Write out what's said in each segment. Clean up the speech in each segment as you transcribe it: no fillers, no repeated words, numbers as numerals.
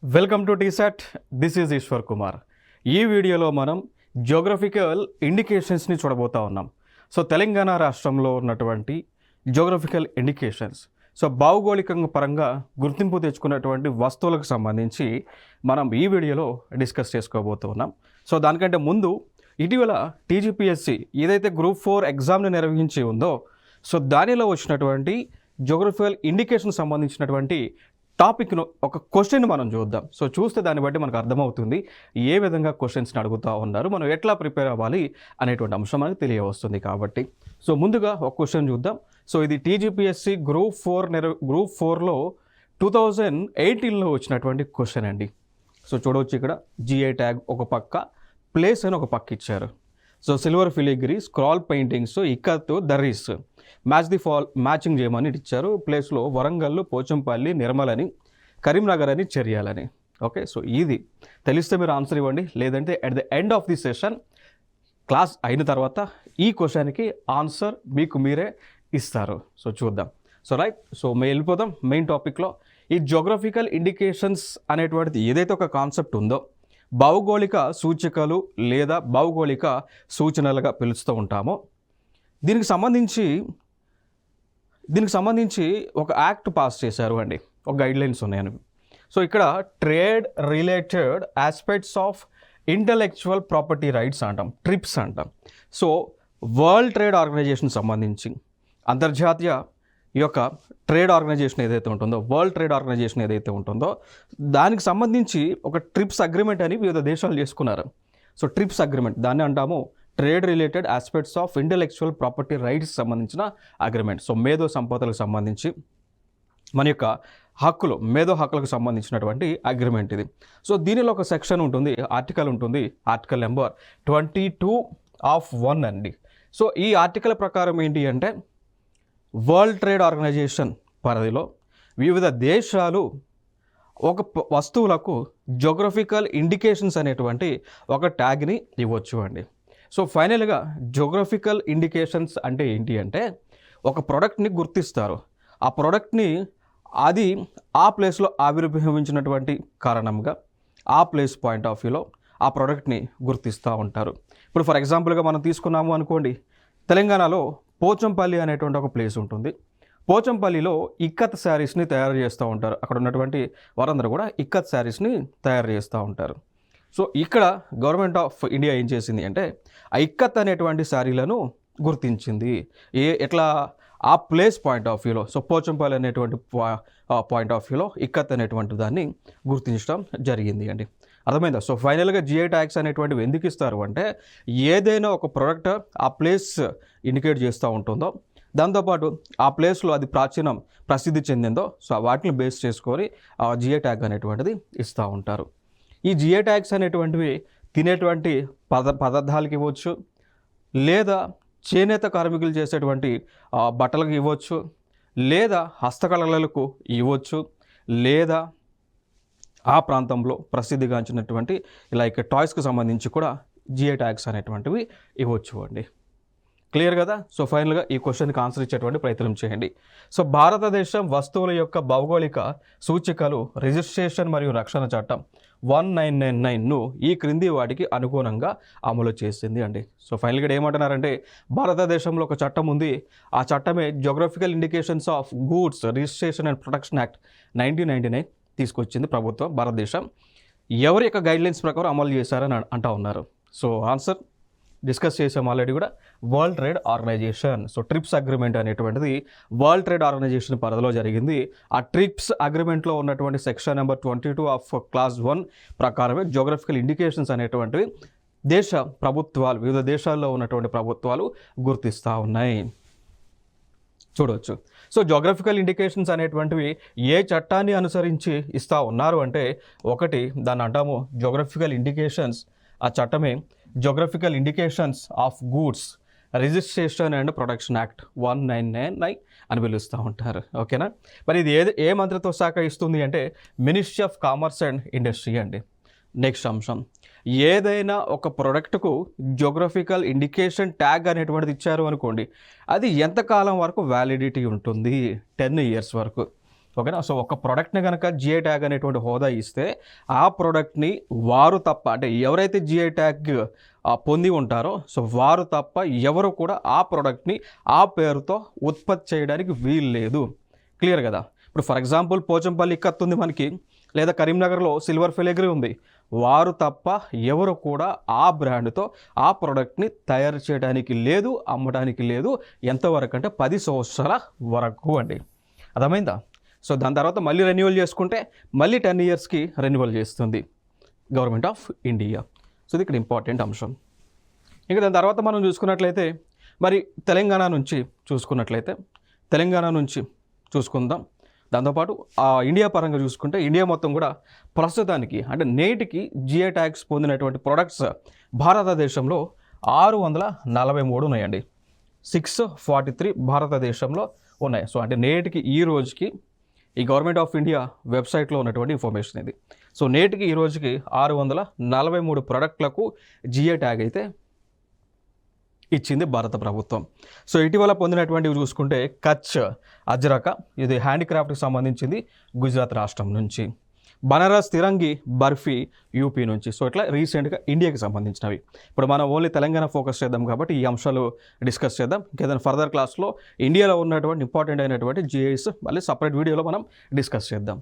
Welcome to TSAT. This is Eshwar Kumar. ఈ వీడియోలో మనం జియోగ్రఫికల్ ఇండికేషన్స్ని చూడబోతా ఉన్నాం. సో తెలంగాణ రాష్ట్రంలో ఉన్నటువంటి జియోగ్రఫికల్ ఇండికేషన్స్, సో భౌగోళికంగా పరంగా గుర్తింపు తెచ్చుకున్నటువంటి వస్తువులకు సంబంధించి మనం ఈ వీడియోలో డిస్కస్ చేసుకోబోతున్నాం. సో దానికంటే ముందు ఇటీవల టీజీపీఎస్సీ ఏదైతే గ్రూప్ 4 ఎగ్జామ్ని నిర్వహించి ఉందో, సో దానిలో వచ్చినటువంటి జియోగ్రఫికల్ ఇండికేషన్ సంబంధించినటువంటి టాపిక్ను ఒక క్వశ్చన్ మనం చూద్దాం. సో చూస్తే దాన్ని బట్టి మనకు అర్థమవుతుంది ఏ విధంగా క్వశ్చన్స్ని అడుగుతూ ఉన్నారు, మనం ఎట్లా ప్రిపేర్ అవ్వాలి అనేటువంటి అంశం మనకు తెలియవస్తుంది. కాబట్టి సో ముందుగా ఒక క్వశ్చన్ చూద్దాం. సో ఇది టీజీపీఎస్సీ గ్రూప్ 4లో 2018లో వచ్చినటువంటి క్వశ్చన్ అండి. సో చూడవచ్చు, ఇక్కడ జిఐ ట్యాగ్ ఒక పక్క, ప్లేస్ అని ఒక పక్క ఇచ్చారు. So silver filigree, scroll paintings, ikat, dhurries, matching చేయమని ఇచ్చారు. ప్లేస్లో వరంగల్, పోచంపల్లి, నిర్మల్ అని, కరీంనగర్ అని, చర్యాలని. ఓకే, సో ఇది తెలిస్తే మీరు ఆన్సర్ ఇవ్వండి, లేదంటే at the end of the session class అయిన తర్వాత ఈ క్వశ్చన్కి ఆన్సర్ మీకు మీరే ఇస్తారు. సో చూద్దాం. సో రైట్, సో మేము వెళ్ళిపోదాం మెయిన్ టాపిక్లో. ఈ జియోగ్రఫికల్ ఇండికేషన్స్ అనేటువంటిది ఏదైతే ఒక కాన్సెప్ట్ ఉందో, భౌగోళిక సూచికలు లేదా భౌగోళిక సూచనలుగా పిలుస్తూ ఉంటామో, దీనికి సంబంధించి ఒక యాక్ట్ పాస్ చేశారు అండి, ఒక గైడ్లైన్స్ ఉన్నాయని. సో ఇక్కడ trade related aspects of intellectual property rights అంటాం, ట్రిప్స్ అంటాం. సో వరల్డ్ ట్రేడ్ ఆర్గనైజేషన్ సంబంధించి, అంతర్జాతీయ ఈ యొక్క ట్రేడ్ ఆర్గనైజేషన్ ఏదైతే ఉంటుందో, వరల్డ్ ట్రేడ్ ఆర్గనైజేషన్ ఏదైతే ఉంటుందో, దానికి సంబంధించి ఒక ట్రిప్స్ అగ్రిమెంట్ అని వివిధ దేశాలు చేసుకున్నారు. సో ట్రిప్స్ అగ్రిమెంట్ దాన్ని అంటాము trade related aspects of intellectual property rights సంబంధించిన అగ్రిమెంట్. సో మేధో సంపదలకు సంబంధించి మన యొక్క హక్కులు, మేధో హక్కులకు సంబంధించినటువంటి అగ్రిమెంట్ ఇది. సో దీనిలో ఒక సెక్షన్ ఉంటుంది, ఆర్టికల్ ఉంటుంది, ఆర్టికల్ నెంబర్ 22(1) అండి. సో ఈ ఆర్టికల్ ప్రకారం ఏంటి అంటే, వరల్డ్ ట్రేడ్ ఆర్గనైజేషన్ పరిధిలో వివిధ దేశాలు ఒక వస్తువులకు జియోగ్రఫికల్ ఇండికేషన్స్ అనేటువంటి ఒక ట్యాగ్ని ఇవ్వచ్చు అండి. సో ఫైనల్గా జియోగ్రఫికల్ ఇండికేషన్స్ అంటే ఏంటి అంటే, ఒక ప్రోడక్ట్ని గుర్తిస్తారు. ఆ ప్రోడక్ట్ని అది ఆ ప్లేస్లో ఆవిర్భవించినటువంటి కారణంగా ఆ ప్లేస్ పాయింట్ ఆఫ్ వ్యూలో ఆ ప్రోడక్ట్ని గుర్తిస్తూ ఉంటారు. ఇప్పుడు ఫర్ ఎగ్జాంపుల్గా మనం తీసుకున్నాము అనుకోండి, తెలంగాణలో పోచంపల్లి అనేటువంటి ఒక ప్లేస్ ఉంటుంది. పోచంపల్లిలో ఇక్కత్ శారీస్ని తయారు చేస్తూ ఉంటారు. అక్కడ ఉన్నటువంటి వారందరూ కూడా ఇక్కత్ శారీస్ని తయారు చేస్తూ ఉంటారు. సో ఇక్కడ గవర్నమెంట్ ఆఫ్ ఇండియా ఏం చేసింది అంటే, ఆ ఇక్కత్ అనేటువంటి శారీలను గుర్తించింది. ఎట్లా ఆ ప్లేస్ పాయింట్ ఆఫ్ వ్యూలో. సో పోచంపల్లి అనేటువంటి పాయింట్ ఆఫ్ వ్యూలో ఇక్కత్ అనేటువంటి దాన్ని గుర్తించడం జరిగింది అండి. అర్థమైందా? సో ఫైనల్గా జిఐ ట్యాగ్స్ అనేటువంటివి ఎందుకు ఇస్తారు అంటే, ఏదైనా ఒక ప్రోడక్ట్ ఆ ప్లేస్ ఇండికేట్ చేస్తూ ఉంటుందో, దాంతోపాటు ఆ ప్లేస్లో అది ప్రసిద్ధి చెందిందో, సో వాటిని బేస్ చేసుకొని ఆ జిఐ ట్యాగ్ అనేటువంటిది ఇస్తూ ఉంటారు. ఈ జిఐ ట్యాగ్స్ అనేటువంటివి తినేటువంటి పదార్థాలకి ఇవ్వచ్చు, లేదా చేనేత కార్మికులు చేసేటువంటి బట్టలకు ఇవ్వచ్చు, లేదా హస్తకళలకు ఇవ్వచ్చు, లేదా ఆ ప్రాంతంలో ప్రసిద్ధిగాంచినటువంటి లైక్ టాయ్స్కి సంబంధించి కూడా జిఐ ట్యాగ్స్ అనేటువంటివి ఇవ్వచ్చు అండి. క్లియర్ కదా? సో ఫైనల్గా ఈ క్వశ్చన్కి ఆన్సర్ ఇచ్చేటువంటి ప్రయత్నం చేయండి. సో భారతదేశం వస్తువుల యొక్క భౌగోళిక సూచికలు రిజిస్ట్రేషన్ మరియు రక్షణ చట్టం 1999ను ఈ క్రింది వాటికి అనుగుణంగా అమలు చేసింది అండి. సో ఫైనల్గా ఏమంటున్నారంటే, భారతదేశంలో ఒక చట్టం ఉంది. ఆ చట్టమే geographical indications of goods registration and protection act 1999 తీసుకొచ్చింది ప్రభుత్వం, భారతదేశం. ఎవరి యొక్క గైడ్లైన్స్ ప్రకారం అమలు చేశారని అంటూ ఉన్నారు. సో ఆన్సర్ డిస్కస్ చేసాం ఆల్రెడీ కూడా, World Trade Organization. So TRIPS agreement అనేటువంటిది వరల్డ్ ట్రేడ్ ఆర్గనైజేషన్ పరిధిలో జరిగింది. ఆ ట్రిప్స్ అగ్రిమెంట్లో ఉన్నటువంటి సెక్షన్ నెంబర్ 22 ఆఫ్ క్లాస్ 1 ప్రకారమే జియోగ్రఫికల్ ఇండికేషన్స్ అనేటువంటివి దేశ ప్రభుత్వాలు, వివిధ దేశాల్లో ఉన్నటువంటి ప్రభుత్వాలు గుర్తిస్తూ ఉన్నాయి. చూడవచ్చు. సో జియోగ్రఫికల్ ఇండికేషన్స్ అనేటువంటివి ఏ చట్టాన్ని అనుసరించి ఇస్తూ ఉన్నారు అంటే, ఒకటి దాన్ని అంటాము జియోగ్రఫికల్ ఇండికేషన్స్, ఆ చట్టమే geographical indications of goods registration and protection act 1999 అని పిలుస్తూ ఉంటారు. ఓకేనా? మరి ఇది ఏ మంత్రిత్వ శాఖ ఇస్తుంది అంటే, ministry of commerce and industry అండి. నెక్స్ట్ అంశం, ఏదైనా ఒక ప్రోడక్ట్కు జియోగ్రఫికల్ ఇండికేషన్ ట్యాగ్ అనేటువంటిది ఇచ్చారు అనుకోండి, అది ఎంతకాలం వరకు వ్యాలిడిటీ ఉంటుంది? 10 years వరకు. ఓకేనా. సో ఒక ప్రోడక్ట్ని కనుక జిఐ ట్యాగ్ అనేటువంటి హోదా ఇస్తే ఆ ప్రోడక్ట్ని వారు తప్ప, అంటే ఎవరైతే జిఐ ట్యాగ్ పొంది ఉంటారో సో వారు తప్ప ఎవరు కూడా ఆ ప్రోడక్ట్ని ఆ పేరుతో ఉత్పత్తి చేయడానికి వీలు లేదు. క్లియర్ కదా. ఇప్పుడు ఫర్ ఎగ్జాంపుల్ పోచంపల్లి ఇక్కత్ ఉంది మనకి, లేదా కరీంనగర్లో సిల్వర్ ఫిలిగ్రీ ఉంది. వారు తప్ప ఎవరు కూడా ఆ బ్రాండ్తో ఆ ప్రోడక్ట్ని తయారు చేయడానికి లేదు, అమ్మడానికి లేదు. ఎంతవరకు అంటే 10 సంవత్సరాల వరకు అండి. అర్థమైందా. సో దాని తర్వాత మళ్ళీ రెన్యువల్ చేసుకుంటే మళ్ళీ 10 ఇయర్స్కి రెన్యువల్ చేస్తుంది గవర్నమెంట్ ఆఫ్ ఇండియా. సో ఇది ఇక్కడ ఇంపార్టెంట్ అంశం. ఇంకా దాని తర్వాత మనం చూసుకున్నట్లయితే మరి తెలంగాణ నుంచి చూసుకుందాం. దాంతోపాటు ఇండియా పరంగా చూసుకుంటే ఇండియా మొత్తం కూడా ప్రస్తుతానికి అంటే నేటికి జిఐ ట్యాగ్స్ పొందినటువంటి ప్రొడక్ట్స్ భారతదేశంలో 643 ఉన్నాయండి. 643 భారతదేశంలో ఉన్నాయి. సో అంటే నేటికి ఈ రోజుకి ఈ గవర్నమెంట్ ఆఫ్ ఇండియా వెబ్సైట్లో ఉన్నటువంటి ఇన్ఫర్మేషన్ ఇది. సో నేటికి ఈ రోజుకి 643 ప్రొడక్ట్లకు జిఐ ట్యాగ్ అయితే ఇచ్చింది భారత ప్రభుత్వం. సో ఇటీవల పొందినటువంటివి చూసుకుంటే కచ్ అజ్రక, ఇది హ్యాండీక్రాఫ్ట్కి సంబంధించింది గుజరాత్ రాష్ట్రం నుంచి. బనారస్ తిరంగి బర్ఫీ యూపీ నుంచి. సో ఇట్లా రీసెంట్గా ఇండియాకి సంబంధించినవి. ఇప్పుడు మనం ఓన్లీ తెలంగాణ ఫోకస్ చేద్దాం కాబట్టి ఈ అంశాలు డిస్కస్ చేద్దాం. ఇంకేదైనా ఫర్దర్ క్లాస్లో ఇండియాలో ఉన్నటువంటి ఇంపార్టెంట్ అయినటువంటి జిఐస్ మళ్ళీ సపరేట్ వీడియోలో మనం డిస్కస్ చేద్దాం.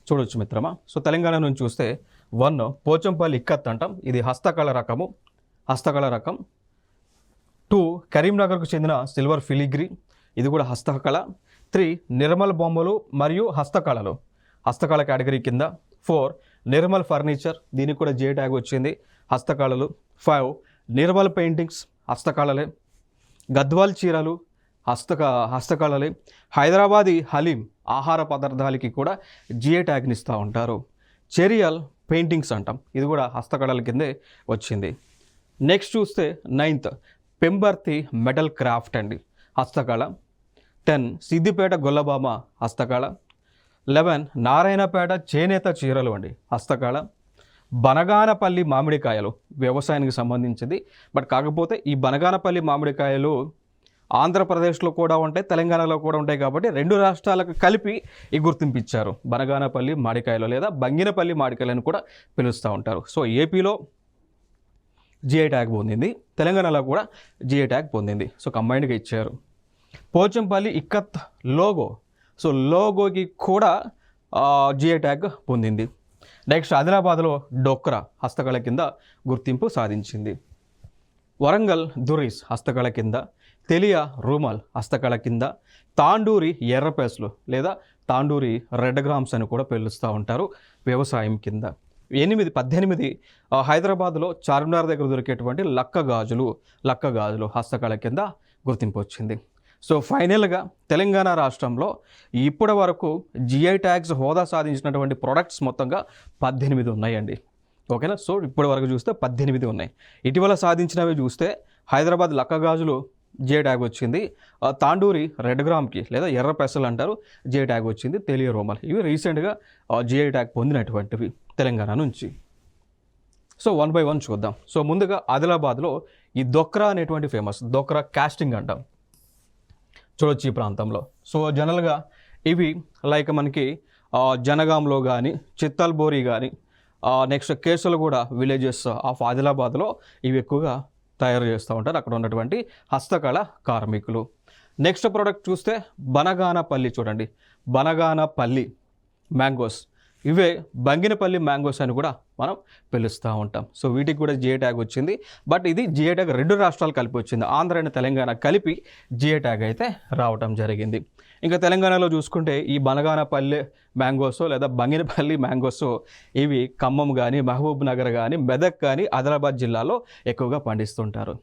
చూడొచ్చు మిత్రమా. సో తెలంగాణ నుంచి చూస్తే 1 పోచంపల్లి ఇక్కత్ అంటాం, ఇది హస్తకళ రకం. 2 కరీంనగర్కు చెందిన సిల్వర్ ఫిలిగ్రీ, ఇది కూడా హస్తకళ. 3 నిర్మల్ బొమ్మలు మరియు హస్తకళ కేటగిరీ కింద. 4 నిర్మల్ ఫర్నిచర్, దీనికి కూడా జిఐ ట్యాగ్ వచ్చింది, హస్తకళలు. 5 నిర్మల్ పెయింటింగ్స్, హస్తకళలే. గద్వాల్ చీరలు హస్తకళలే. హైదరాబాదీ హలీం ఆహార పదార్థాలకి కూడా జిఐ ట్యాగ్ని ఇస్తూ ఉంటారు. చెరియల్ పెయింటింగ్స్ అంటాం, ఇది కూడా హస్తకళల కిందే వచ్చింది. నెక్స్ట్ చూస్తే 9th పెంబర్తి మెటల్ క్రాఫ్ట్ అండి, హస్తకళ. 10 సిద్దిపేట గొల్లబామ, హస్తకళ. 11 నారాయణపేట చేనేత చీరలు అండి, హస్తకళ. బనగానపల్లి మామిడికాయలు వ్యవసాయానికి సంబంధించింది. బట్ కాకపోతే ఈ బనగానపల్లి మామిడికాయలు ఆంధ్రప్రదేశ్లో కూడా ఉంటాయి, తెలంగాణలో కూడా ఉంటాయి కాబట్టి 2 రాష్ట్రాలకు కలిపి ఈ గుర్తింపు ఇచ్చారు. బనగానపల్లి మామిడికాయలు లేదా బంగినపల్లి మామిడికాయలను కూడా పిలుస్తూ ఉంటారు. సో ఏపీలో జిఐ ట్యాగ్ పొందింది, తెలంగాణలో కూడా జిఐ ట్యాగ్ పొందింది. సో కంబైన్డ్గా ఇచ్చారు. పోచంపల్లి ఇక్కత్ లోగో, సో లోగోకి కూడా జిఐ ట్యాగ్ పొందింది. నెక్స్ట్ ఆదిలాబాద్లో డోక్రా హస్తకళ కింద గుర్తింపు సాధించింది. వరంగల్ దురీస్ హస్తకళ కింద. తెలియా రూమాల్ హస్తకళ కింద. తాండూరి ఎర్రపేసలు లేదా తాండూరి రెడ్ గ్రామ్స్ అని కూడా పిలుస్తూ ఉంటారు వ్యవసాయం కింద. 18 హైదరాబాద్లో చార్మినార్ దగ్గర దొరికేటువంటి లక్క గాజులు హస్తకళ కింద గుర్తింపు వచ్చింది. సో ఫైనల్గా తెలంగాణ రాష్ట్రంలో ఇప్పటి వరకు జిఐ ట్యాగ్స్ హోదా సాధించినటువంటి ప్రొడక్ట్స్ మొత్తంగా 18 ఉన్నాయండి. ఓకేనా. సో ఇప్పటి వరకు చూస్తే 18 ఉన్నాయి. ఇటీవల సాధించినవి చూస్తే హైదరాబాద్ లక్క గాజులు జిఐ ట్యాగ్ వచ్చింది, తాండూరి రెడ్ గ్రామ్కి లేదా ఎర్ర పెసలు అంటారు జిఐ ట్యాగ్ వచ్చింది, తెలియ రోమల్, ఇవి రీసెంట్గా జిఐ ట్యాగ్ పొందినటువంటివి తెలంగాణ నుంచి. సో 1 by 1 చూద్దాం. సో ముందుగా ఆదిలాబాద్లో ఈ దొక్రా అనేటువంటి ఫేమస్, దొక్రా కాస్టింగ్ అంటాం, చూడొచ్చు ఈ ప్రాంతంలో. సో జనరల్గా ఇవి లైక్ మనకి జనగాంలో కానీ చిత్తల్బోరి కానీ నెక్స్ట్ కేసులగూడ విలేజెస్ ఆఫ్ ఆదిలాబాద్లో ఇవి ఎక్కువగా తయారు చేస్తూ ఉంటారు అక్కడ ఉన్నటువంటి హస్తకళ కార్మికులు. నెక్స్ట్ ప్రోడక్ట్ చూస్తే బనగానపల్లి, చూడండి బనగానపల్లి మ్యాంగోస్, ఇవే బంగినపల్లి మ్యాంగోస్ అని కూడా మనం పిలుస్తూ ఉంటాం. సో వీటికి కూడా జిఐ ట్యాగ్ వచ్చింది. బట్ ఇది జిఐ ట్యాగ్ 2 రాష్ట్రాలు కలిపి వచ్చింది, ఆంధ్ర అండ్ తెలంగాణ కలిపి జిఐ ట్యాగ్ అయితే రావటం జరిగింది. ఇంకా తెలంగాణలో చూసుకుంటే ఈ బనగానపల్లి మ్యాంగోస్ లేదా బంగినపల్లి మ్యాంగోస్ ఇవి ఖమ్మం కానీ మహబూబ్ నగర్ కానీ మెదక్ కానీ ఆదిలాబాద్ జిల్లాలో ఎక్కువగా పండిస్తుంటారు.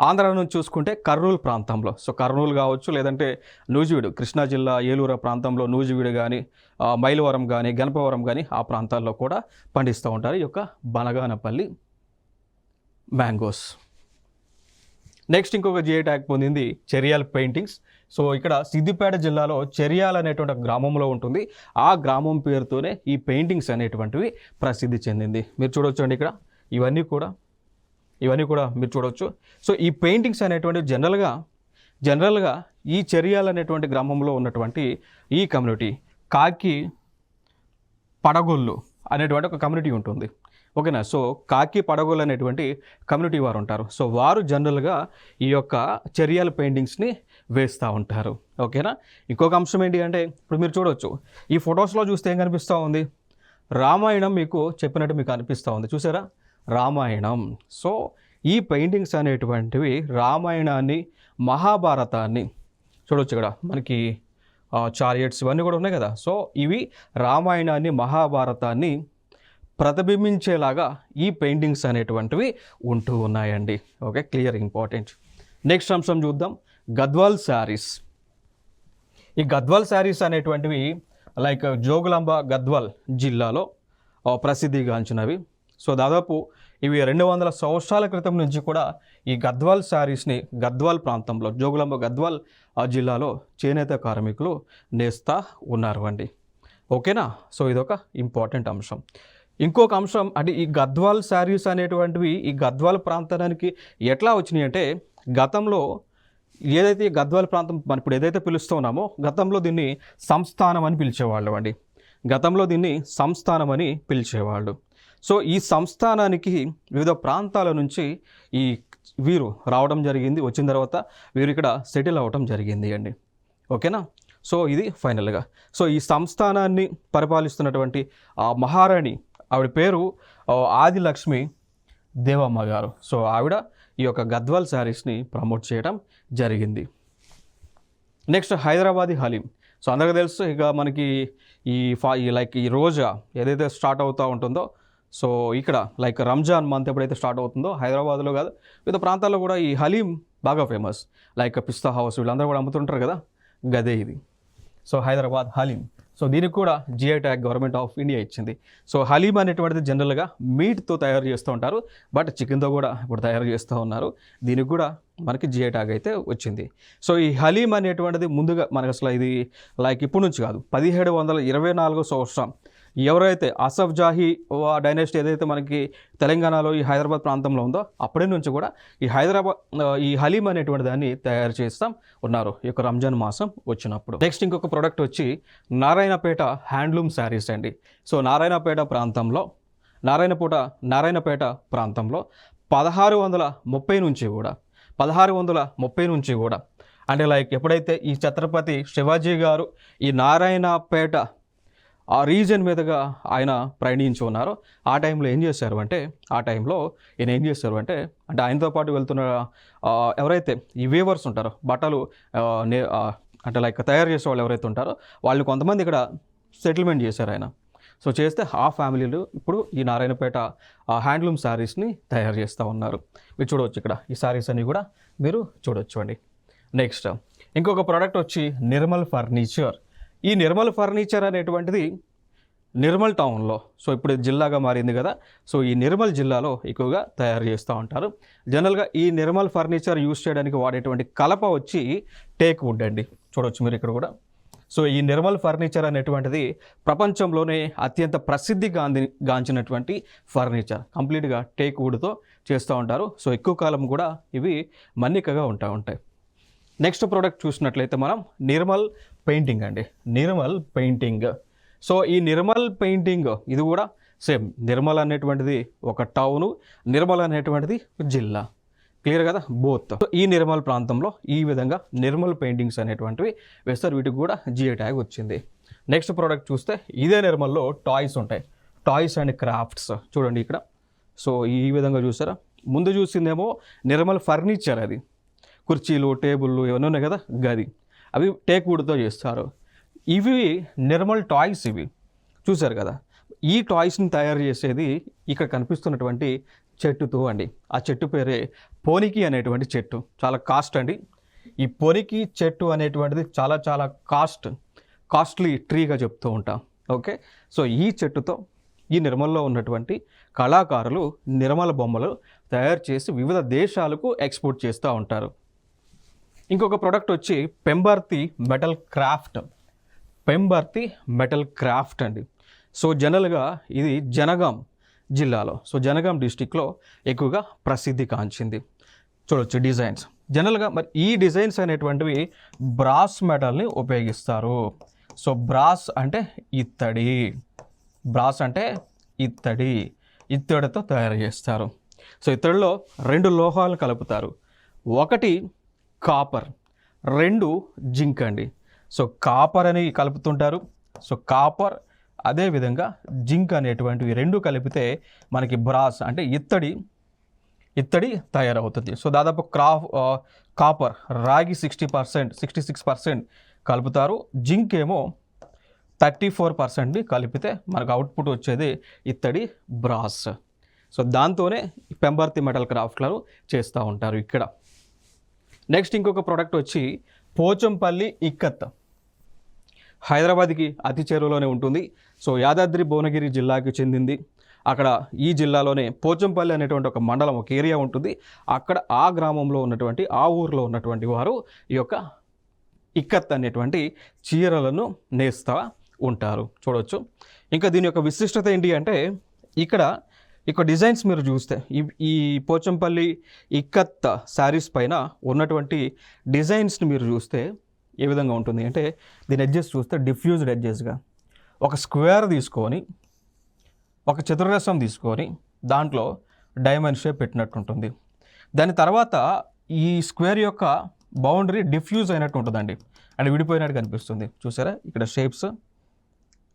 ఆంధ్ర నుంచి చూసుకుంటే కర్నూలు ప్రాంతంలో, సో కర్నూలు కావచ్చు లేదంటే నూజివీడు, కృష్ణా జిల్లా ఏలూరు ప్రాంతంలో నూజివీడు కానీ మైలవరం కానీ గణపవరం కానీ ఆ ప్రాంతాల్లో కూడా పండిస్తూ ఉంటారు ఈ యొక్క బనగానపల్లి మ్యాంగోస్. నెక్స్ట్ ఇంకొక జిఐ ట్యాగ్ పొందింది చెరియాల్ పెయింటింగ్స్. సో ఇక్కడ సిద్దిపేట జిల్లాలో చెరియాల్ అనేటువంటి గ్రామంలో ఉంటుంది, ఆ గ్రామం పేరుతోనే ఈ పెయింటింగ్స్ అనేటువంటివి ప్రసిద్ధి చెందింది. మీరు చూడవచ్చు అండి ఇక్కడ ఇవన్నీ కూడా మీరు చూడవచ్చు. సో ఈ పెయింటింగ్స్ అనేటువంటి జనరల్గా ఈ చెరియాల్ అనేటువంటి గ్రామంలో ఉన్నటువంటి ఈ కమ్యూనిటీ కాకి పడగొల్లు అనేటువంటి ఒక కమ్యూనిటీ ఉంటుంది. ఓకేనా. సో కాకి పడగొల్లు అనేటువంటి కమ్యూనిటీ వారు ఉంటారు. సో వారు జనరల్గా ఈ యొక్క చెరియాల పెయింటింగ్స్ని వేస్తూ ఉంటారు. ఓకేనా. ఇంకొక అంశం ఏంటి అంటే ఇప్పుడు మీరు చూడవచ్చు, ఈ ఫొటోస్లో చూస్తే ఏం కనిపిస్తూ ఉంది, రామాయణం మీకు చెప్పినట్టు మీకు అనిపిస్తూ ఉంది. చూసారా, రామాయణం. సో ఈ పెయింటింగ్స్ అనేటువంటివి రామాయణాన్ని, మహాభారతాన్ని చూడవచ్చు. ఇక్కడ మనకి చారియట్స్ ఇవన్నీ కూడా ఉన్నాయి కదా. సో ఇవి రామాయణాన్ని, మహాభారతాన్ని ప్రతిబింబించేలాగా ఈ పెయింటింగ్స్ అనేటువంటివి ఉంటూ ఉన్నాయండి. Okay, clear, important. నెక్స్ట్ అంశం చూద్దాం, గద్వాల్ శారీస్. ఈ గద్వాల్ శారీస్ అనేటువంటివి లైక్ జోగులాంబ గద్వాల్ జిల్లాలో ప్రసిద్ధిగాంచినవి. సో దాదాపు ఇవి 200 సంవత్సరాల క్రితం నుంచి కూడా ఈ గద్వాల్ శారీస్ని గద్వాల్ ప్రాంతంలో, జోగులాంబ గద్వాల్ జిల్లాలో చేనేత కార్మికులు నేస్తా ఉన్నారు అండి. ఓకేనా. సో ఇదొక ఇంపార్టెంట్ అంశం. ఇంకొక అంశం అంటే ఈ గద్వాల్ శారీస్ అనేటువంటివి ఈ గద్వాల్ ప్రాంతానికి ఎట్లా వచ్చినాయి అంటే, గతంలో ఏదైతే గద్వాల్ ప్రాంతం మనం ఇప్పుడు ఏదైతే పిలుస్తున్నామో గతంలో దీన్ని సంస్థానం అని పిలిచేవాళ్ళు అండి. గతంలో దీన్ని సంస్థానం అని పిలిచేవాళ్ళు. సో ఈ సంస్థానానికి వివిధ ప్రాంతాల నుంచి ఈ వీరు రావడం జరిగింది. వచ్చిన తర్వాత వీరు ఇక్కడ సెటిల్ అవ్వడం జరిగింది అండి. ఓకేనా. సో ఇది ఫైనల్గా. సో ఈ సంస్థానాన్ని పరిపాలిస్తున్నటువంటి మహారాణి, ఆవిడ పేరు ఆదిలక్ష్మి దేవమ్మ గారు. సో ఆవిడ ఈ యొక్క గద్వాల్ శారీస్ని ప్రమోట్ చేయడం జరిగింది. నెక్స్ట్ హైదరాబాదీ హలీం. సో అందరికీ తెలుసు, ఇక మనకి ఈ రోజా ఏదైతే స్టార్ట్ అవుతూ ఉంటుందో, సో ఇక్కడ లైక్ రంజాన్ మంత్ ఎప్పుడైతే స్టార్ట్ అవుతుందో హైదరాబాద్లో కాదు వివిధ ప్రాంతాల్లో కూడా ఈ హలీం బాగా ఫేమస్. లైక్ పిస్తా హౌస్ వీళ్ళందరూ కూడా అమ్ముతుంటారు కదా, గదే ఇది. సో హైదరాబాద్ హలీం. సో దీనికి కూడా GI tag government of India ఇచ్చింది. సో హలీం అనేటువంటిది జనరల్గా మీట్తో తయారు చేస్తూ ఉంటారు, బట్ చికెన్తో కూడా ఇప్పుడు తయారు చేస్తూ ఉన్నారు. దీనికి కూడా మనకి జిఐ ట్యాగ్ అయితే వచ్చింది. సో ఈ హలీం అనేటువంటిది ముందుగా మనకు అసలు ఇది లైక్ ఇప్పుడు నుంచి కాదు, 1724 సంవత్సరం ఎవరైతే అసఫ్ జాహీ డైనాసిటీ ఏదైతే మనకి తెలంగాణలో ఈ హైదరాబాద్ ప్రాంతంలో ఉందో అప్పటి నుంచి కూడా ఈ హలీం అనేటువంటి దాన్ని తయారు చేస్తూ ఉన్నారు ఈ యొక్క రంజాన్ మాసం వచ్చినప్పుడు. నెక్స్ట్ ఇంకొక ప్రోడక్ట్ వచ్చి నారాయణపేట హ్యాండ్లూమ్ శారీస్ అండి. సో నారాయణపేట ప్రాంతంలో 1630 నుంచి కూడా అంటే లైక్ ఎప్పుడైతే ఈ ఛత్రపతి శివాజీ గారు ఈ నారాయణపేట ఆ రీజన్ మీదుగా ఆయన ప్రయాణించి ఉన్నారు. ఆ టైంలో ఏం చేశారు అంటే అంటే ఆయనతో పాటు వెళ్తున్న ఎవరైతే ఈ వీవర్స్ ఉంటారో, బట్టలు అంటే లైక్ తయారు చేసే వాళ్ళు ఎవరైతే ఉంటారో వాళ్ళు కొంతమంది ఇక్కడ సెటిల్మెంట్ చేశారు ఆయన. సో చేస్తే ఆ ఫ్యామిలీలు ఇప్పుడు ఈ నారాయణపేట హ్యాండ్లూమ్ శారీస్ని తయారు చేస్తూ ఉన్నారు. మీరు చూడవచ్చు ఇక్కడ ఈ శారీస్ అన్ని కూడా మీరు చూడొచ్చు అండి. నెక్స్ట్ ఇంకొక ప్రోడక్ట్ వచ్చి నిర్మల్ ఫర్నిచర్. ఈ నిర్మల్ ఫర్నిచర్ అనేటువంటిది నిర్మల్ టౌన్లో, సో ఇప్పుడు జిల్లాగా మారింది కదా, సో ఈ నిర్మల్ జిల్లాలో ఎక్కువగా తయారు చేస్తూ ఉంటారు. జనరల్గా ఈ నిర్మల్ ఫర్నిచర్ యూజ్ చేయడానికి వాడేటువంటి కలప వచ్చి టేక్ వుడ్ అండి. చూడవచ్చు మీరు ఇక్కడ కూడా. సో ఈ నిర్మల్ ఫర్నిచర్ అనేటువంటిది ప్రపంచంలోనే అత్యంత గాంచినటువంటి ఫర్నిచర్, కంప్లీట్గా టేక్ వుడ్తో చేస్తూ ఉంటారు. సో ఎక్కువ కాలం కూడా ఇవి మన్నికగా ఉంటాయి. నెక్స్ట్ ప్రోడక్ట్ చూసినట్లయితే మనం నిర్మల్ పెయింటింగ్ అండి. నిర్మల్ పెయింటింగ్. సో ఈ నిర్మల్ పెయింటింగ్ ఇది కూడా సేమ్. నిర్మల్ అనేటువంటిది ఒక టౌను, నిర్మల్ అనేటువంటిది జిల్లా. క్లియర్ కదా, బోత్. సో ఈ నిర్మల్ ప్రాంతంలో ఈ విధంగా నిర్మల్ పెయింటింగ్స్ అనేటువంటివి వేస్తారు. వీటికి కూడా జిఐ ట్యాగ్ వచ్చింది. నెక్స్ట్ ప్రోడక్ట్ చూస్తే ఇదే నిర్మల్లో టాయ్స్ ఉంటాయి, టాయ్స్ అండ్ క్రాఫ్ట్స్. చూడండి ఇక్కడ. సో ఈ విధంగా చూసారా, ముందు చూసిందేమో నిర్మల్ ఫర్నిచర్, అది కుర్చీలు, టేబుళ్ళు ఇవన్నీ ఉన్నాయి కదా, గది, అవి టేక్ వుడ్తో చేస్తారు. ఇవి నిర్మల్ టాయ్స్, ఇవి చూసారు కదా. ఈ టాయ్స్ని తయారు చేసేది ఇక్కడ కనిపిస్తున్నటువంటి చెట్టుతో అండి. ఆ చెట్టు పేరే పోనికి అనేటువంటి చెట్టు. చాలా కాస్ట్ అండి. ఈ పోనికి చెట్టు అనేటువంటిది చాలా చాలా కాస్ట్లీ ట్రీగా చెప్తూ ఉంటాం. ఓకే. సో ఈ చెట్టుతో ఈ నిర్మల్లో ఉన్నటువంటి కళాకారులు నిర్మల బొమ్మలు తయారు చేసి వివిధ దేశాలకు ఎక్స్పోర్ట్ చేస్తూ ఉంటారు. ఇంకొక ప్రోడక్ట్ వచ్చి పెంబర్తి మెటల్ క్రాఫ్ట్ అండి. సో జనరల్గా ఇది జనగాం జిల్లాలో, సో జనగాం డిస్టిక్లో ఎక్కువగా ప్రసిద్ధి కాంచింది. చూడొచ్చు డిజైన్స్. జనరల్గా మరి ఈ డిజైన్స్ అనేటువంటివి బ్రాస్ మెటల్ని ఉపయోగిస్తారు. సో బ్రాస్ అంటే ఇత్తడి, బ్రాస్ అంటే ఇత్తడి, ఇత్తడితో తయారు చేస్తారు. సో ఇత్తడిలో 2 లోహాలు కలుపుతారు, ఒకటి కాపర్, 2 జింక్ అండి. సో కాపర్ అని కలుపుతుంటారు. సో కాపర్ అదేవిధంగా జింక్ అనేటువంటివి 2 కలిపితే మనకి బ్రాస్ అంటే ఇత్తడి తయారవుతుంది. సో దాదాపు కాపర్ రాగి 60%, 66% కలుపుతారు. జింక్ ఏమో 34%ని కలిపితే మనకు అవుట్పుట్ వచ్చేది ఇత్తడి బ్రాస్. సో దాంతోనే పెంబర్తి మెటల్ క్రాఫ్ట్లను చేస్తూ ఉంటారు ఇక్కడ. నెక్స్ట్ ఇంకొక ప్రోడక్ట్ వచ్చి పోచంపల్లి ఇక్కత్. హైదరాబాద్కి అతి చేరువలోనే ఉంటుంది. సో యాదాద్రి భువనగిరి జిల్లాకి చెందింది. అక్కడ ఈ జిల్లాలోనే పోచంపల్లి అనేటువంటి ఒక మండలం, ఒక ఏరియా ఉంటుంది. అక్కడ ఆ గ్రామంలో ఉన్నటువంటి, ఆ ఊరిలో ఉన్నటువంటి వారు ఈ యొక్క ఇక్కత్ అనేటువంటి చీరలను నేస్తూ ఉంటారు, చూడవచ్చు. ఇంకా దీని యొక్క విశిష్టత ఏంటి అంటే ఇక్కడ డిజైన్స్ మీరు చూస్తే ఈ పోచంపల్లి ఇక్కత్ శారీస్ పైన ఉన్నటువంటి డిజైన్స్ని మీరు చూస్తే ఏ విధంగా ఉంటుంది అంటే, దీని ఎడ్జెస్ చూస్తే డిఫ్యూజ్డ్ ఎడ్జెస్గా ఒక స్క్వేర్ తీసుకొని, ఒక చతురస్రం తీసుకొని దాంట్లో డైమండ్ షేప్ పెట్టినట్టు ఉంటుంది. దాని తర్వాత ఈ స్క్వేర్ యొక్క బౌండరీ డిఫ్యూజ్ అయినట్టు ఉంటుందండి, అంటే విడిపోయినట్టు కనిపిస్తుంది. చూసారా ఇక్కడ షేప్స్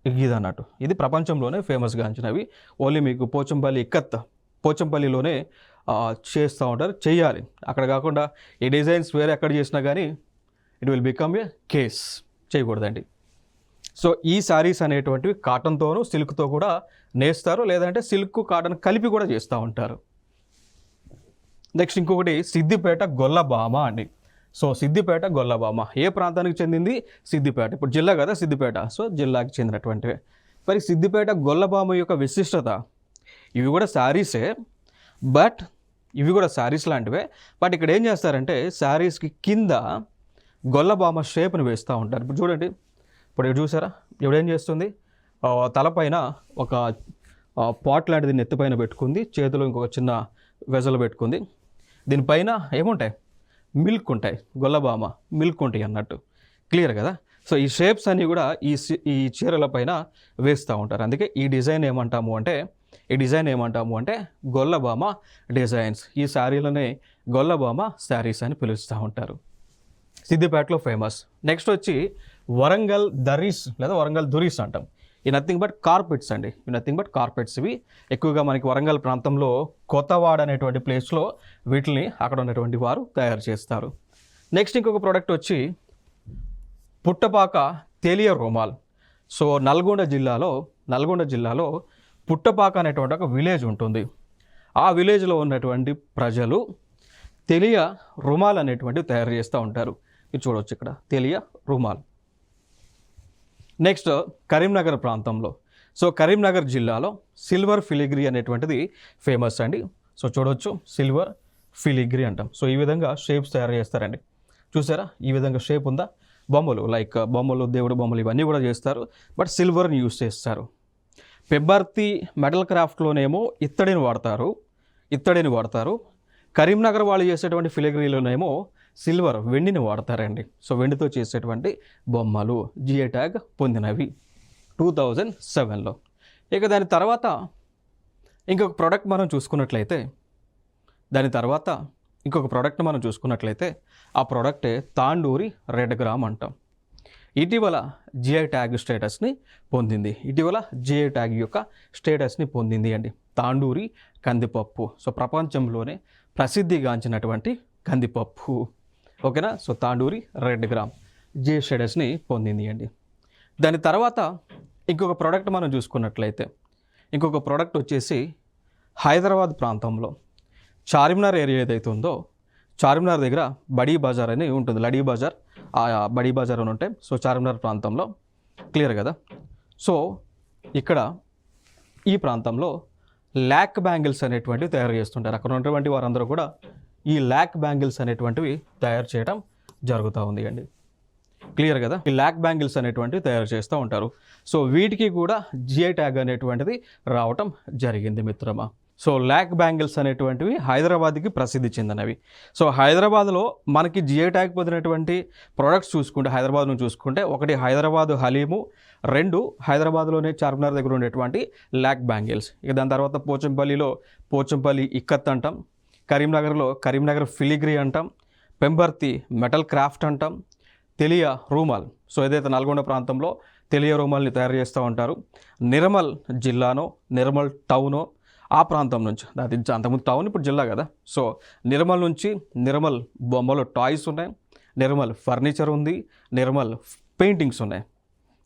ఇది అన్నట్టు. ఇది ప్రపంచంలోనే ఫేమస్గా అంచినవి. ఓన్లీ మీకు పోచంపల్లి ఇక్కత్ పోచంపల్లిలోనే చేస్తూ ఉంటారు, చేయాలి. అక్కడ కాకుండా ఈ డిజైన్స్ వేరే ఎక్కడ చేసినా కానీ it will become a case, చేయకూడదండి. సో ఈ శారీస్ అనేటువంటివి కాటన్తోనూ సిల్క్తో కూడా నేస్తారు, లేదంటే సిల్క్ కాటన్ కలిపి కూడా చేస్తూ ఉంటారు. నెక్స్ట్ ఇంకొకటి సిద్దిపేట గొల్లభామ అండి. సో సిద్దిపేట గొల్లభామ ఏ ప్రాంతానికి చెందింది? సిద్దిపేట. ఇప్పుడు జిల్లా కదా సిద్దిపేట, సో జిల్లాకి చెందినటువంటివే. మరి సిద్దిపేట గొల్లభామ యొక్క విశిష్టత, ఇవి కూడా శారీసే, బట్ ఇవి కూడా శారీస్ లాంటివే. బట్ ఇక్కడ ఏం చేస్తారంటే శారీస్కి కింద గొల్లభామ షేప్ని వేస్తూ ఉంటారు. ఇప్పుడు చూడండి, ఇప్పుడు చూసారా ఇవిడేం చేస్తుంది, తలపైన ఒక పాట్ లాంటిది నెత్తిపైన పెట్టుకుంది, చేతిలో ఇంకొక చిన్న వెజలు పెట్టుకుంది. దీనిపైన ఏముంటాయి? మిల్క్ ఉంటాయి, గొల్లభామ మిల్క్ ఉంటాయి అన్నట్టు. క్లియర్ కదా? సో ఈ షేప్స్ అన్నీ కూడా ఈ చీరల పైన వేస్తూ ఉంటారు. అందుకే ఈ డిజైన్ ఏమంటాము అంటే గొల్లభామ డిజైన్స్. ఈ శారీలనే గొల్లభామ శారీస్ అని పిలుస్తూ ఉంటారు. సిద్దిపేటలో ఫేమస్. నెక్స్ట్ వచ్చి వరంగల్ దరీస్ లేదా వరంగల్ దురీస్ అంటాం. ఈ నథింగ్ బట్ కార్పెట్స్ అండి. ఈ నథింగ్ బట్ కార్పెట్స్. ఇవి ఎక్కువగా మనకి వరంగల్ ప్రాంతంలో కొత్తవాడ అనేటువంటి ప్లేస్లో వీటిని అక్కడ ఉన్నటువంటి వారు తయారు చేస్తారు. నెక్స్ట్ ఇంకొక ప్రోడక్ట్ వచ్చి పుట్టపాక తేలియ రుమాల్. సో నల్గొండ జిల్లాలో పుట్టపాక అనేటువంటి ఒక విలేజ్ ఉంటుంది. ఆ విలేజ్లో ఉన్నటువంటి ప్రజలు తెలియ రుమాల్ అనేటువంటివి తయారు చేస్తూ ఉంటారు. ఇది చూడవచ్చు ఇక్కడ తెలియ రుమాల్. నెక్స్ట్ కరీంనగర్ ప్రాంతంలో, సో కరీంనగర్ జిల్లాలో సిల్వర్ ఫిలిగ్రీ అనేటువంటిది ఫేమస్ అండి. సో చూడవచ్చు సిల్వర్ ఫిలిగ్రీ అంటాం. సో ఈ విధంగా షేప్స్ తయారు చేస్తారండి. చూసారా ఈ విధంగా షేప్ ఉందా? బొమ్మలు, లైక్ బొమ్మలు, దేవుడు బొమ్మలు ఇవన్నీ కూడా చేస్తారు, బట్ సిల్వర్ని యూస్ చేస్తారు. పెబ్బర్తి మెటల్ క్రాఫ్ట్లోనేమో ఇత్తడిని వాడతారు. కరీంనగర్ వాళ్ళు చేసేటువంటి ఫిలిగ్రీలోనేమో సిల్వర్, వెండిని వాడతారండి. సో వెండితో చేసేటువంటి బొమ్మలు జిఐ ట్యాగ్ పొందినవి 2007లో. ఇక దాని తర్వాత ఇంకొక ప్రోడక్ట్ మనం చూసుకున్నట్లయితే ఆ ప్రోడక్టే తాండూరి రెడ్ గ్రామ్ అంటాం. ఇటీవల జిఐ ట్యాగ్ స్టేటస్ని పొందింది అండి తాండూరి కందిపప్పు. సో ప్రపంచంలోనే ప్రసిద్ధిగాంచినటువంటి కందిపప్పు, ఓకేనా. So Tanduri red gram GI స్టేటస్ని పొందింది అండి. దాని తర్వాత ఇంకొక ప్రోడక్ట్ మనం చూసుకున్నట్లయితే ఇంకొక ప్రోడక్ట్ వచ్చేసి హైదరాబాద్ ప్రాంతంలో చార్మినార్ ఏరియా ఏదైతే ఉందో, చార్మినార్ దగ్గర బడీ బజార్ అని ఉంటుంది, లడీ బజార్, ఆ బడీ బజార్ అని ఉంటాయి. సో చార్మినార్ ప్రాంతంలో, క్లియర్ కదా. సో ఇక్కడ ఈ ప్రాంతంలో ల్యాక్ బ్యాంగిల్స్ అనేటువంటివి తయారు చేస్తుంటారు. అక్కడ ఉన్నటువంటి వారందరూ కూడా ఈ ల్యాక్ బ్యాంగిల్స్ అనేటువంటివి తయారు చేయడం జరుగుతూ ఉంది అండి. క్లియర్ కదా? ఈ ల్యాక్ బ్యాంగిల్స్ అనేటువంటివి తయారు చేస్తూ ఉంటారు. సో వీటికి కూడా జిఐ ట్యాగ్ అనేటువంటిది రావటం జరిగింది మిత్రమా. సో ల్యాక్ బ్యాంగిల్స్ అనేటువంటివి హైదరాబాద్కి ప్రసిద్ధి చెందినవి. సో హైదరాబాద్లో మనకి జిఐ ట్యాగ్ పొందినటువంటి ప్రోడక్ట్స్ చూసుకుంటే హైదరాబాద్ నుంచి చూసుకుంటే ఒకటి హైదరాబాద్ హలీము, రెండు హైదరాబాద్లోనే చార్మినార్ దగ్గర ఉండేటువంటి ల్యాక్ బ్యాంగిల్స్. ఇక దాని తర్వాత పోచంపల్లిలో పోచంపల్లి ఇక్కత్ అంటాం, కరీంనగర్లో కరీంనగర్ ఫిలిగ్రీ అంటాం, పెంబర్తి మెటల్ క్రాఫ్ట్ అంటాం, తెలియ రూమాల్. సో ఏదైతే నల్గొండ ప్రాంతంలో తెలియ రూమాల్ని తయారు చేస్తూ ఉంటారు. నిర్మల్ జిల్లానో నిర్మల్ టౌనో ఆ ప్రాంతం నుంచి, అది అంతకుముందు టౌన్ ఇప్పుడు జిల్లా కదా. సో నిర్మల్ నుంచి నిర్మల్ బొమ్మలు టాయ్స్ ఉన్నాయి, నిర్మల్ ఫర్నిచర్ ఉంది, నిర్మల్ పెయింటింగ్స్ ఉన్నాయి.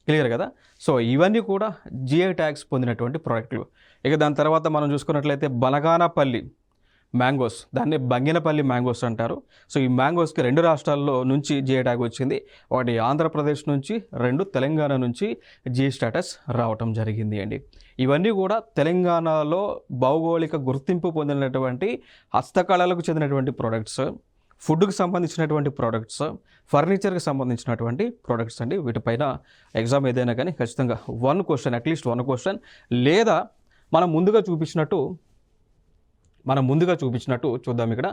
క్లియర్ కదా. సో ఇవన్నీ కూడా జిఐ ట్యాగ్స్ పొందినటువంటి ప్రోడక్ట్లు. ఇక దాని తర్వాత మనం చూసుకున్నట్లయితే బనగానపల్లి మ్యాంగోస్, దాన్ని బంగినపల్లి మ్యాంగోస్ అంటారు. సో ఈ మ్యాంగోస్కి 2 రాష్ట్రాల్లో నుంచి జిఐ ట్యాగ్ వచ్చింది. ఒకటి ఆంధ్రప్రదేశ్ నుంచి, 2 తెలంగాణ నుంచి జిఐ స్టేటస్ రావటం జరిగింది అండి. ఇవన్నీ కూడా తెలంగాణలో భౌగోళిక గుర్తింపు పొందినటువంటి హస్తకళలకు చెందినటువంటి ప్రోడక్ట్స్, ఫుడ్కి సంబంధించినటువంటి ప్రోడక్ట్స్, ఫర్నిచర్కి సంబంధించినటువంటి ప్రోడక్ట్స్ అండి. వీటిపైన ఎగ్జామ్ ఏదైనా కానీ ఖచ్చితంగా 1 క్వశ్చన్, అట్లీస్ట్ 1 క్వశ్చన్, లేదా మనం ముందుగా చూపించినట్టు చూద్దాం ఇక్కడ.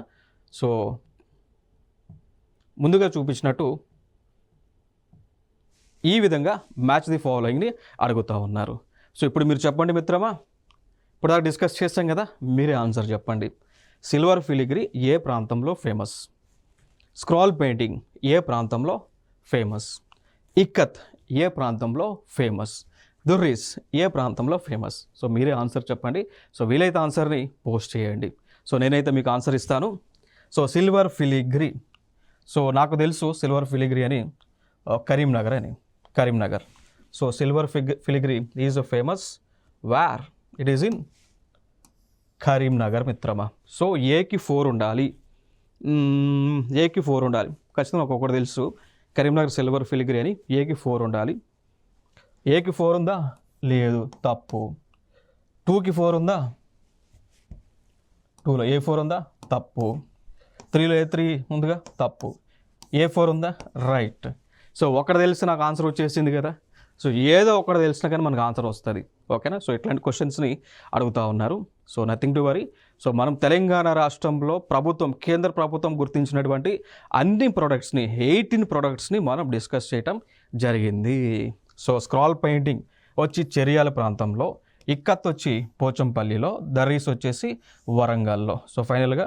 సో ముందుగా చూపించినట్టు ఈ విధంగా మ్యాచ్ ది ఫాలోయింగ్ని అడుగుతూ ఉన్నారు. సో ఇప్పుడు మీరు చెప్పండి మిత్రమా, ఇప్పుడు దాకా డిస్కస్ చేస్తాం కదా, మీరే ఆన్సర్ చెప్పండి. సిల్వర్ ఫిలిగ్రీ ఏ ప్రాంతంలో ఫేమస్? స్క్రాల్ పెయింటింగ్ ఏ ప్రాంతంలో ఫేమస్? ఇక్కత్ ఏ ప్రాంతంలో ఫేమస్? దుర్రీస్ ఏ ప్రాంతంలో ఫేమస్? సో మీరే ఆన్సర్ చెప్పండి. సో వీలైతే ఆన్సర్ని పోస్ట్ చేయండి. సో నేనైతే మీకు ఆన్సర్ ఇస్తాను. సో సిల్వర్ ఫిలిగ్రీ, సో నాకు తెలుసు సిల్వర్ ఫిలిగ్రీ అని Karimnagar. So silver filigree is famous where? It is in Karimnagar మిత్రమా. సో ఏకి 4 ఉండాలి, ఖచ్చితంగా ఒక్కొక్కటి తెలుసు. కరీంనగర్ సిల్వర్ ఫిలిగ్రీ అని ఏకి 4 ఉండాలి. ఏకి 4 ఉందా? లేదు, తప్పు. 2కి 4 ఉందా? 2లో A4 ఉందా? తప్పు. 3లో A3 ఉందిగా? తప్పు. A4 ఉందా? రైట్. సో ఒకటి తెలిసి నాకు ఆన్సర్ వచ్చేసింది కదా. సో ఏదో ఒకటి తెలిసినా కానీ మనకు ఆన్సర్ వస్తుంది. ఓకేనా. సో ఇట్లాంటి క్వశ్చన్స్ని అడుగుతూ ఉన్నారు. So nothing to worry. So మనం తెలంగాణ రాష్ట్రంలో కేంద్ర ప్రభుత్వం గుర్తించినటువంటి అన్ని ప్రోడక్ట్స్ని 18 ప్రోడక్ట్స్ని మనం డిస్కస్ చేయటం జరిగింది. సో స్క్రాల్ పెయింటింగ్ వచ్చి చెరియాల ప్రాంతంలో, ఇక్కత్ వచ్చి పోచంపల్లిలో, దర్రీస్ వచ్చేసి వరంగల్లో. సో ఫైనల్గా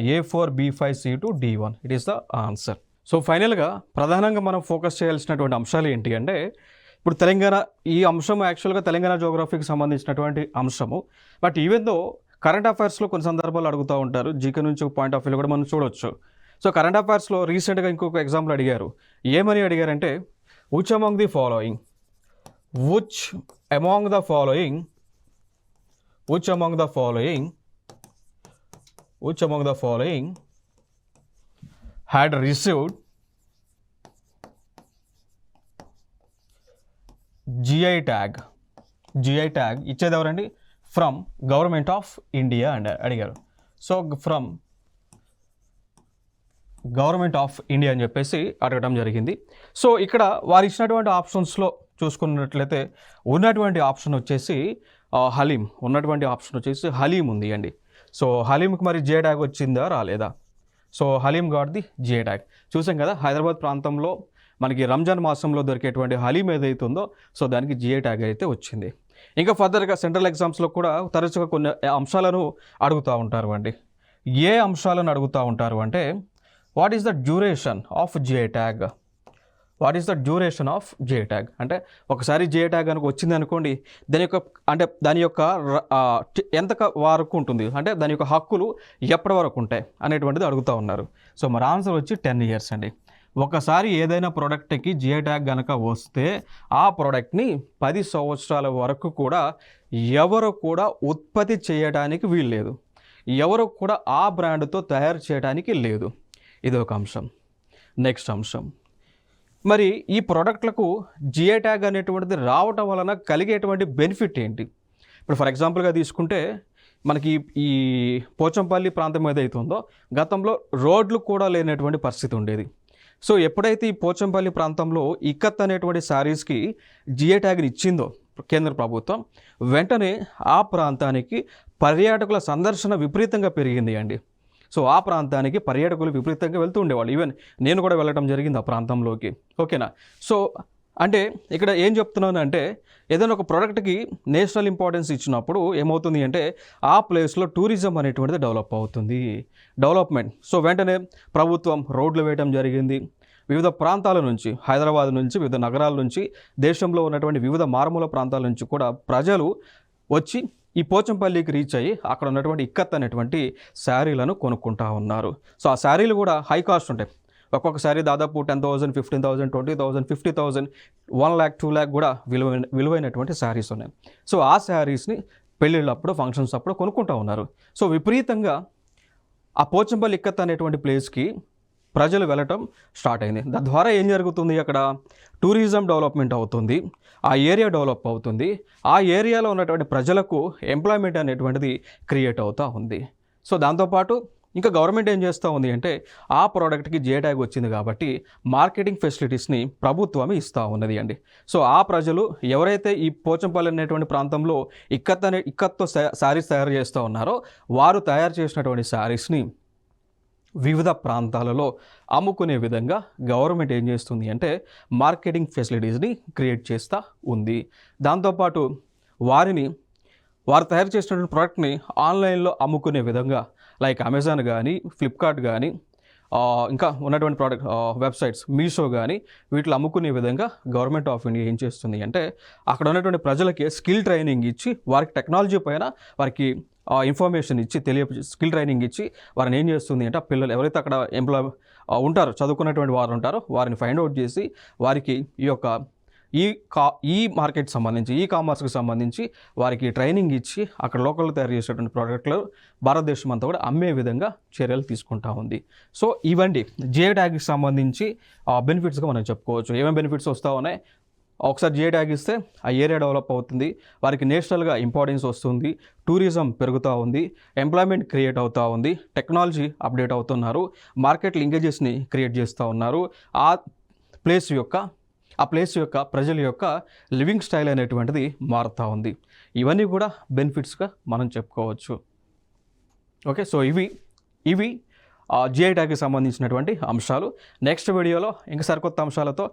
A4 B5 C2 D1 it is the answer. So ఫైనల్గా ప్రధానంగా మనం ఫోకస్ చేయాల్సినటువంటి అంశాలు ఏంటి అంటే, ఇప్పుడు తెలంగాణ ఈ అంశం యాక్చువల్గా తెలంగాణ జోగ్రఫీకి సంబంధించినటువంటి అంశము. బట్ ఈవెన్ దో కరెంట్ అఫైర్స్లో కొన్ని సందర్భాలు అడుగుతూ ఉంటారు. జీకే నుంచి పాయింట్ ఆఫ్ వ్యూలో కూడా మనం చూడొచ్చు. సో కరెంట్ అఫైర్స్లో రీసెంట్గా ఇంకొక ఎగ్జాంపుల్ అడిగారు. ఏమని అడిగారంటే, which among the following had received GI tag ఇచ్చేది ఎవరండి? ఫ్రమ్ గవర్నమెంట్ ఆఫ్ ఇండియా అని అడిగారు. So from government of India అని చెప్పేసి అడగడం జరిగింది. సో ఇక్కడ వారు ఇచ్చినటువంటి ఆప్షన్స్లో చూసుకున్నట్లయితే ఉన్నటువంటి ఆప్షన్ వచ్చేసి హలీం ఉంది అండి. సో హలీంకి మరి జిఐ ట్యాగ్ వచ్చిందా రాలేదా? So haleem got the GI tag. చూసాం కదా, హైదరాబాద్ ప్రాంతంలో మనకి రంజాన్ మాసంలో దొరికేటువంటి హలీం ఏదైతే ఉందో సో దానికి జిఐ ట్యాగ్ అయితే వచ్చింది. ఇంకా ఫర్దర్గా సెంట్రల్ ఎగ్జామ్స్లో కూడా తరచుగా కొన్ని అంశాలను అడుగుతూ ఉంటారు అండి. ఏ అంశాలను అడుగుతూ ఉంటారు అంటే, what is the duration of GI tag? అంటే ఒకసారి జిఐ ట్యాగ్ కనుక వచ్చింది అనుకోండి, దాని యొక్క ఎంత వరకు ఉంటుంది, అంటే దాని యొక్క హక్కులు ఎప్పటి వరకు ఉంటాయి అనేటువంటిది అడుగుతూ ఉన్నారు. సో మరి ఆన్సర్ వచ్చి 10 years అండి. ఒకసారి ఏదైనా ప్రోడక్ట్కి జిఐ ట్యాగ్ కనుక వస్తే ఆ ప్రోడక్ట్ని 10 సంవత్సరాల వరకు కూడా ఎవరు కూడా ఉత్పత్తి చేయడానికి వీల్లేదు, ఎవరు కూడా ఆ బ్రాండ్తో తయారు చేయడానికి లేదు. ఇది ఒక అంశం. నెక్స్ట్ అంశం, మరి ఈ ప్రోడక్ట్లకు జిఐ ట్యాగ్ అనేటువంటిది రావటం వలన కలిగేటువంటి బెనిఫిట్ ఏంటి? ఇప్పుడు ఫర్ ఎగ్జాంపుల్గా తీసుకుంటే మనకి ఈ పోచంపల్లి ప్రాంతం ఏదైతే ఉందో గతంలో రోడ్లు కూడా లేనటువంటి పరిస్థితి ఉండేది. సో ఎప్పుడైతే ఈ పోచంపల్లి ప్రాంతంలో ఇక్కత్ అనేటువంటి శారీస్కి జిఐ ట్యాగ్ని ఇచ్చిందో కేంద్ర ప్రభుత్వం వెంటనే ఆ ప్రాంతానికి పర్యాటకుల సందర్శన విపరీతంగా పెరిగింది అండి. సో ఆ ప్రాంతానికి పర్యాటకులు విపరీతంగా వెళ్తూ ఉండేవాళ్ళు. ఈవెన్ నేను కూడా వెళ్ళడం జరిగింది ఆ ప్రాంతంలోకి. ఓకేనా. సో అంటే ఇక్కడ ఏం చెప్తున్నాను అంటే, ఏదైనా ఒక ప్రోడక్ట్కి నేషనల్ ఇంపార్టెన్స్ ఇచ్చినప్పుడు ఏమవుతుంది అంటే ఆ ప్లేస్లో టూరిజం అనేటువంటిది డెవలప్ అవుతుంది, డెవలప్మెంట్. సో వెంటనే ప్రభుత్వం రోడ్లు వేయడం జరిగింది. వివిధ ప్రాంతాల నుంచి, హైదరాబాద్ నుంచి, వివిధ నగరాల నుంచి, దేశంలో ఉన్నటువంటి వివిధ మారుమూల ప్రాంతాల నుంచి కూడా ప్రజలు వచ్చి ఈ పోచంపల్లికి రీచ్ అయ్యి అక్కడ ఉన్నటువంటి ఇక్కత్ అనేటువంటి శారీలను కొనుక్కుంటా ఉన్నారు. సో ఆ శారీలు కూడా హై కాస్ట్ ఉంటాయి. ఒక్కొక్క శారీ దాదాపు 10,000, 15,000, 20,000, 50,000, 1 lakh, 2 lakh కూడా విలువైనటువంటి శారీస్ ఉన్నాయి. సో ఆ శారీస్ని పెళ్ళిళ్ళప్పుడు, ఫంక్షన్స్ అప్పుడు కొనుక్కుంటా ఉన్నారు. సో విపరీతంగా ఆ పోచంపల్లి ఇక్కత్ అనేటువంటి ప్లేస్కి ప్రజలు వెళ్ళటం స్టార్ట్ అయింది. తద్వారా ఏం జరుగుతుంది, అక్కడ టూరిజం డెవలప్మెంట్ అవుతుంది, ఆ ఏరియా డెవలప్ అవుతుంది, ఆ ఏరియాలో ఉన్నటువంటి ప్రజలకు ఎంప్లాయ్మెంట్ అనేటువంటిది క్రియేట్ అవుతూ ఉంది. సో దాంతోపాటు ఇంకా గవర్నమెంట్ ఏం చేస్తూ ఉంది అంటే, ఆ ప్రోడక్ట్కి జిఐ ట్యాగ్ వచ్చింది కాబట్టి మార్కెటింగ్ ఫెసిలిటీస్ని ప్రభుత్వమే ఇస్తూ ఉన్నది అండి. సో ఆ ప్రజలు ఎవరైతే ఈ పోచంపల్లి అనేటువంటి ప్రాంతంలో ఇక్కత్తో శారీస్ తయారు చేస్తూ ఉన్నారో వారు తయారు చేసినటువంటి శారీస్ని వివిధ ప్రాంతాలలో అమ్ముకునే విధంగా గవర్నమెంట్ ఏం చేస్తుంది అంటే మార్కెటింగ్ ఫెసిలిటీస్ని క్రియేట్ చేస్తూ ఉంది. దాంతోపాటు వారు తయారు చేసినటువంటి ప్రోడక్ట్ని ఆన్లైన్లో అమ్ముకునే విధంగా లైక్ అమెజాన్ కానీ, ఫ్లిప్కార్ట్ కానీ, ఇంకా ఉన్నటువంటి ప్రోడక్ట్ వెబ్సైట్స్ మీషో కానీ వీటిలో అమ్ముకునే విధంగా గవర్నమెంట్ ఆఫ్ ఇండియా ఏం చేస్తుంది అంటే అక్కడ ఉన్నటువంటి ప్రజలకి స్కిల్ ట్రైనింగ్ ఇచ్చి, వారికి టెక్నాలజీ పైన వారికి ఇన్ఫర్మేషన్ ఇచ్చి, స్కిల్ ట్రైనింగ్ ఇచ్చి వారిని ఏం చేస్తుంది అంటే ఆ పిల్లలు ఎవరైతే అక్కడ ఉంటారో, చదువుకున్నటువంటి వారు ఉంటారో వారిని ఫైండ్ అవుట్ చేసి వారికి ఈ మార్కెట్ సంబంధించి, ఈ కామర్స్కి సంబంధించి వారికి ట్రైనింగ్ ఇచ్చి అక్కడ లోకల్లో తయారు చేసేటువంటి ప్రోడక్ట్లు భారతదేశం అంతా కూడా అమ్మే విధంగా చర్యలు తీసుకుంటా ఉంది. సో ఇవండి జిఐ ట్యాగ్కి సంబంధించి బెనిఫిట్స్గా మనం చెప్పుకోవచ్చు. ఏమేమి బెనిఫిట్స్ వస్తూ ఉన్నాయి, ఒకసారి జిఐ ట్యాగ్ ఇస్తే ఆ ఏరియా డెవలప్ అవుతుంది, వారికి నేషనల్గా ఇంపార్టెన్స్ వస్తుంది, టూరిజం పెరుగుతూ ఉంది, ఎంప్లాయ్మెంట్ క్రియేట్ అవుతూ ఉంది, టెక్నాలజీ అప్డేట్ అవుతున్నారు, మార్కెట్ లింకేజెస్ని క్రియేట్ చేస్తూ ఉన్నారు, ఆ ప్లేస్ యొక్క ప్రజల యొక్క లివింగ్ స్టైల్ అనేటువంటిది మారుతూ ఉంది. ఇవన్నీ కూడా బెనిఫిట్స్గా మనం చెప్పుకోవచ్చు. ఓకే, సో ఇవి జిఐ ట్యాగ్కి సంబంధించినటువంటి అంశాలు. నెక్స్ట్ వీడియోలో ఇంకా సరికొత్త అంశాలతో